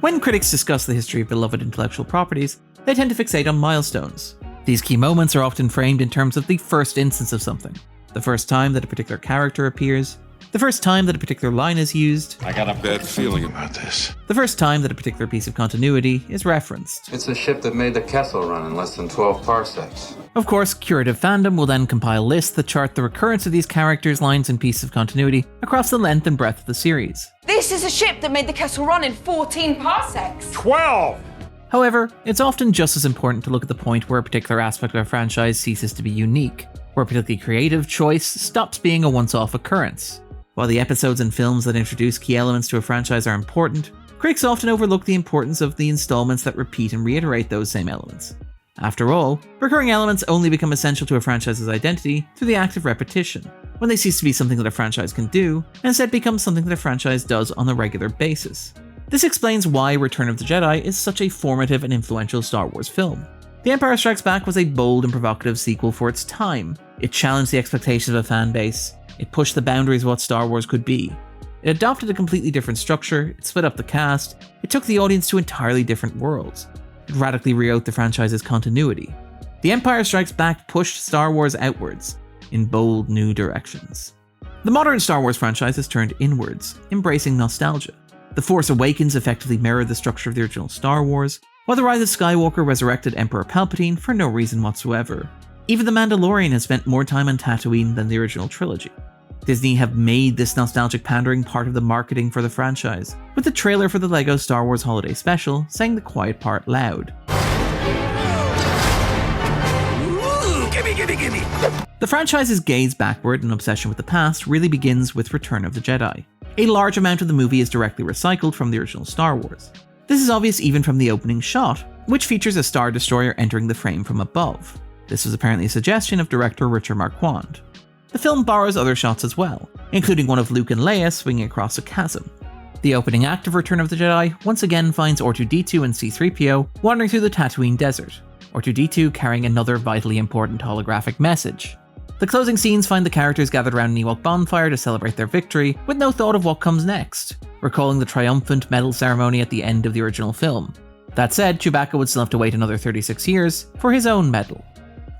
When critics discuss the history of beloved intellectual properties, they tend to fixate on milestones. These key moments are often framed in terms of the first instance of something, the first time that a particular character appears, the first time that a particular line is used, I got a bad feeling about this. the first time that a particular piece of continuity is referenced. It's a ship that made the Kessel run in less than 12 parsecs. Of course, curative fandom will then compile lists that chart the recurrence of these characters, lines, and pieces of continuity across the length and breadth of the series. This is a ship that made the Kessel run in 14 parsecs. 12! However, it's often just as important to look at the point where a particular aspect of a franchise ceases to be unique, where a particularly creative choice stops being a once-off occurrence. While the episodes and films that introduce key elements to a franchise are important, critics often overlook the importance of the installments that repeat and reiterate those same elements. After all, recurring elements only become essential to a franchise's identity through the act of repetition, when they cease to be something that a franchise can do, and instead become something that a franchise does on a regular basis. This explains why Return of the Jedi is such a formative and influential Star Wars film. The Empire Strikes Back was a bold and provocative sequel for its time. It challenged the expectations of a fan base. It pushed the boundaries of what Star Wars could be. It adopted a completely different structure, it split up the cast, it took the audience to entirely different worlds. It radically rewrote the franchise's continuity. The Empire Strikes Back pushed Star Wars outwards, in bold new directions. The modern Star Wars franchise has turned inwards, embracing nostalgia. The Force Awakens effectively mirrored the structure of the original Star Wars, while The Rise of Skywalker resurrected Emperor Palpatine for no reason whatsoever. Even The Mandalorian has spent more time on Tatooine than the original trilogy. Disney have made this nostalgic pandering part of the marketing for the franchise, with the trailer for the LEGO Star Wars Holiday Special saying the quiet part loud. Ooh, gimme! The franchise's gaze backward and obsession with the past really begins with Return of the Jedi. A large amount of the movie is directly recycled from the original Star Wars. This is obvious even from the opening shot, which features a Star Destroyer entering the frame from above. This was apparently a suggestion of director Richard Marquand. The film borrows other shots as well, including one of Luke and Leia swinging across a chasm. The opening act of Return of the Jedi once again finds R2-D2 and C-3PO wandering through the Tatooine desert, R2-D2 carrying another vitally important holographic message. The closing scenes find the characters gathered around an Ewok bonfire to celebrate their victory, with no thought of what comes next, recalling the triumphant medal ceremony at the end of the original film. That said, Chewbacca would still have to wait another 36 years for his own medal.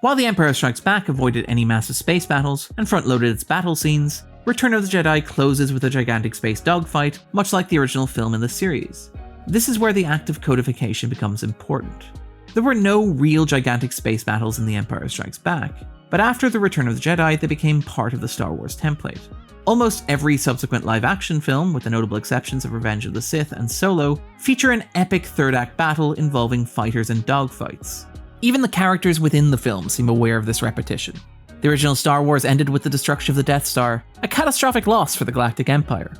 While The Empire Strikes Back avoided any massive space battles and front-loaded its battle scenes, Return of the Jedi closes with a gigantic space dogfight, much like the original film in the series. This is where the act of codification becomes important. There were no real gigantic space battles in The Empire Strikes Back, but after The Return of the Jedi they became part of the Star Wars template. Almost every subsequent live-action film, with the notable exceptions of Revenge of the Sith and Solo, feature an epic third-act battle involving fighters and dogfights. Even the characters within the film seem aware of this repetition. The original Star Wars ended with the destruction of the Death Star, a catastrophic loss for the Galactic Empire.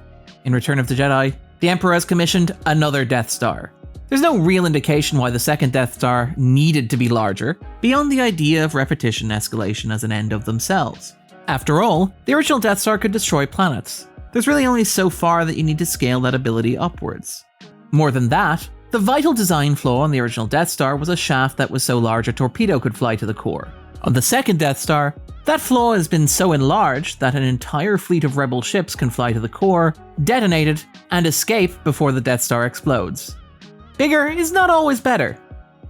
In Return of the Jedi, the Emperor has commissioned another Death Star. There's no real indication why the second Death Star needed to be larger, beyond the idea of repetition escalation as an end of themselves. After all, the original Death Star could destroy planets. There's really only so far that you need to scale that ability upwards. More than that, the vital design flaw on the original Death Star was a shaft that was so large a torpedo could fly to the core. On the second Death Star, that flaw has been so enlarged that an entire fleet of rebel ships can fly to the core, detonate it, and escape before the Death Star explodes. Bigger is not always better.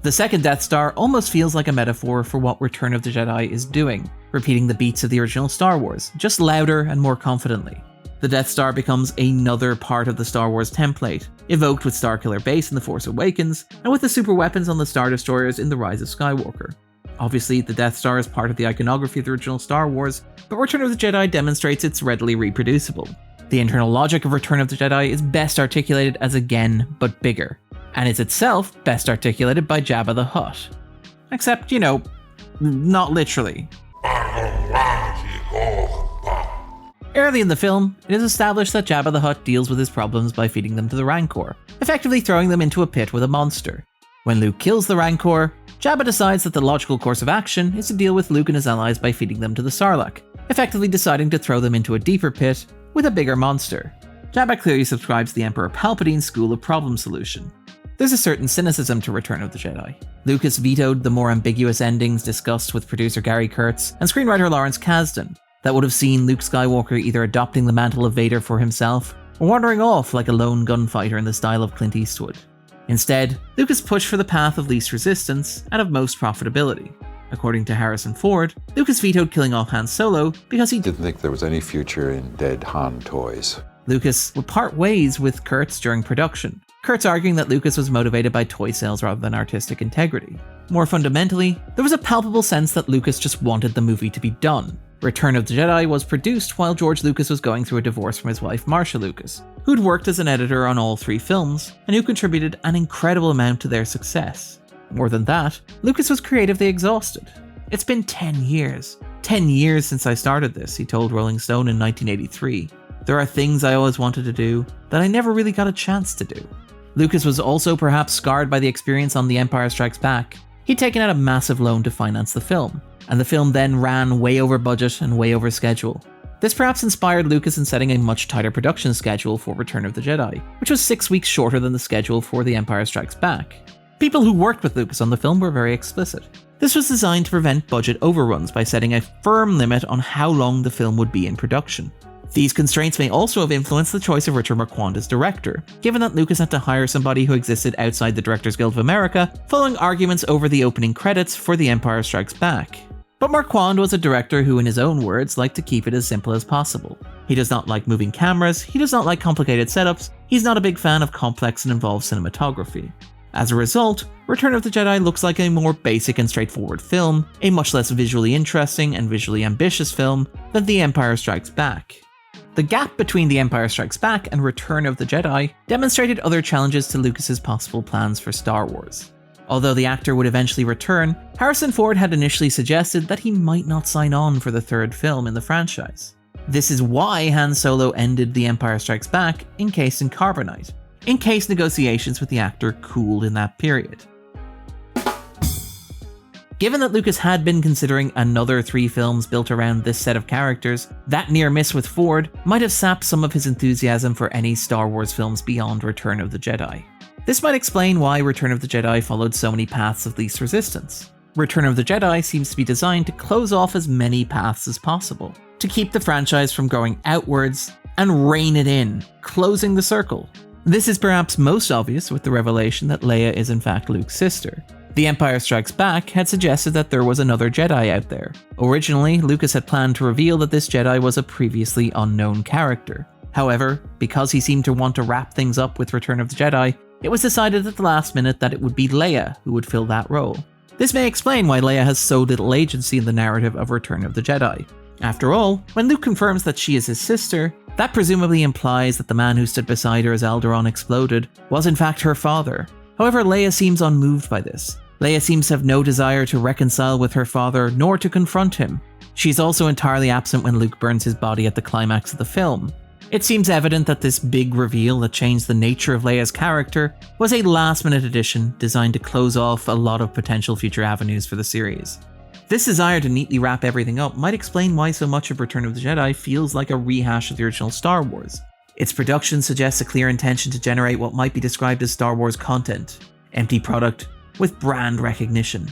The second Death Star almost feels like a metaphor for what Return of the Jedi is doing, repeating the beats of the original Star Wars, just louder and more confidently. The Death Star becomes another part of the Star Wars template, evoked with Starkiller Base in The Force Awakens, and with the super weapons on the Star Destroyers in The Rise of Skywalker. Obviously, the Death Star is part of the iconography of the original Star Wars, but Return of the Jedi demonstrates it's readily reproducible. The internal logic of Return of the Jedi is best articulated as again, but bigger, and is itself best articulated by Jabba the Hutt. Except, not literally. Early in the film, it is established that Jabba the Hutt deals with his problems by feeding them to the Rancor, effectively throwing them into a pit with a monster. When Luke kills the Rancor, Jabba decides that the logical course of action is to deal with Luke and his allies by feeding them to the Sarlacc, effectively deciding to throw them into a deeper pit with a bigger monster. Jabba clearly subscribes to the Emperor Palpatine's school of problem solution. There's a certain cynicism to Return of the Jedi. Lucas vetoed the more ambiguous endings discussed with producer Gary Kurtz and screenwriter Lawrence Kasdan that would have seen Luke Skywalker either adopting the mantle of Vader for himself or wandering off like a lone gunfighter in the style of Clint Eastwood. Instead, Lucas pushed for the path of least resistance and of most profitability. According to Harrison Ford, Lucas vetoed killing off Han Solo because he Didn't think there was any future in dead Han toys. Lucas would part ways with Kurtz during production, Kurtz arguing that Lucas was motivated by toy sales rather than artistic integrity. More fundamentally, there was a palpable sense that Lucas just wanted the movie to be done. Return of the Jedi was produced while George Lucas was going through a divorce from his wife Marcia Lucas, who'd worked as an editor on all 3 films, and who contributed an incredible amount to their success. More than that, Lucas was creatively exhausted. It's been 10 years. 10 years since I started this, he told Rolling Stone in 1983. There are things I always wanted to do that I never really got a chance to do. Lucas was also perhaps scarred by the experience on The Empire Strikes Back. He'd taken out a massive loan to finance the film, and the film then ran way over budget and way over schedule. This perhaps inspired Lucas in setting a much tighter production schedule for Return of the Jedi, which was 6 weeks shorter than the schedule for The Empire Strikes Back. People who worked with Lucas on the film were very explicit. This was designed to prevent budget overruns by setting a firm limit on how long the film would be in production. These constraints may also have influenced the choice of Richard Marquand as director, given that Lucas had to hire somebody who existed outside the Directors Guild of America, following arguments over the opening credits for The Empire Strikes Back. But Marquand was a director who, in his own words, liked to keep it as simple as possible. He does not like moving cameras, he does not like complicated setups, he's not a big fan of complex and involved cinematography. As a result, Return of the Jedi looks like a more basic and straightforward film, a much less visually interesting and visually ambitious film than The Empire Strikes Back. The gap between The Empire Strikes Back and Return of the Jedi demonstrated other challenges to Lucas's possible plans for Star Wars. Although the actor would eventually return, Harrison Ford had initially suggested that he might not sign on for the 3rd film in the franchise. This is why Han Solo ended The Empire Strikes Back encased in carbonite, in case negotiations with the actor cooled in that period. Given that Lucas had been considering another 3 films built around this set of characters, that near miss with Ford might have sapped some of his enthusiasm for any Star Wars films beyond Return of the Jedi. This might explain why Return of the Jedi followed so many paths of least resistance. Return of the Jedi seems to be designed to close off as many paths as possible, to keep the franchise from going outwards and rein it in, closing the circle. This is perhaps most obvious with the revelation that Leia is in fact Luke's sister. The Empire Strikes Back had suggested that there was another Jedi out there. Originally, Lucas had planned to reveal that this Jedi was a previously unknown character. However, because he seemed to want to wrap things up with Return of the Jedi, it was decided at the last minute that it would be Leia who would fill that role. This may explain why Leia has so little agency in the narrative of Return of the Jedi. After all, when Luke confirms that she is his sister, that presumably implies that the man who stood beside her as Alderaan exploded was in fact her father. However, Leia seems unmoved by this. Leia seems to have no desire to reconcile with her father, nor to confront him. She's also entirely absent when Luke burns his body at the climax of the film. It seems evident that this big reveal that changed the nature of Leia's character was a last-minute addition designed to close off a lot of potential future avenues for the series. This desire to neatly wrap everything up might explain why so much of Return of the Jedi feels like a rehash of the original Star Wars. Its production suggests a clear intention to generate what might be described as Star Wars content, empty product with brand recognition.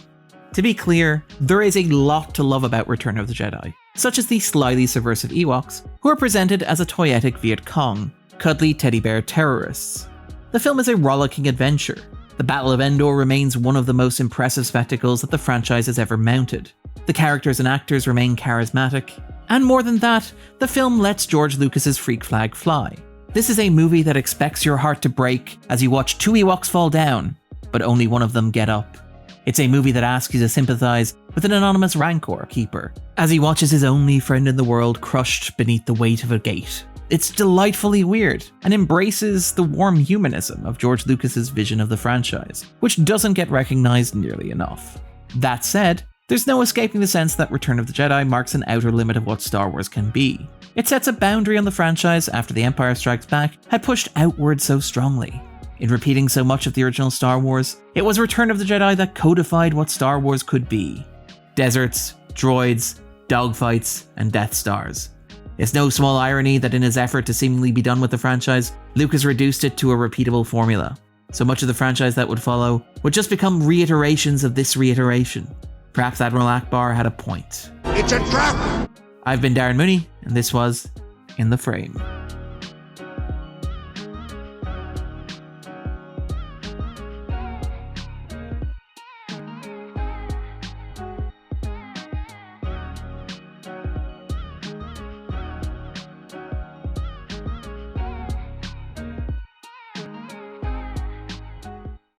To be clear, there is a lot to love about Return of the Jedi, such as the slyly subversive Ewoks, who are presented as a toyetic Viet Cong, cuddly teddy bear terrorists. The film is a rollicking adventure. The Battle of Endor remains one of the most impressive spectacles that the franchise has ever mounted. The characters and actors remain charismatic, and more than that, the film lets George Lucas's freak flag fly. This is a movie that expects your heart to break as you watch 2 Ewoks fall down, but only one of them get up. It's a movie that asks you to sympathize with an anonymous Rancor keeper as he watches his only friend in the world crushed beneath the weight of a gate. It's delightfully weird and embraces the warm humanism of George Lucas's vision of the franchise, which doesn't get recognized nearly enough. That said, there's no escaping the sense that Return of the Jedi marks an outer limit of what Star Wars can be. It sets a boundary on the franchise after The Empire Strikes Back had pushed outward so strongly. In repeating so much of the original Star Wars, it was Return of the Jedi that codified what Star Wars could be. Deserts, droids, dogfights, and Death Stars. It's no small irony that in his effort to seemingly be done with the franchise, Lucas reduced it to a repeatable formula. So much of the franchise that would follow would just become reiterations of this reiteration. Perhaps Admiral Akbar had a point. It's a trap! I've been Darren Mooney, and this was In the Frame.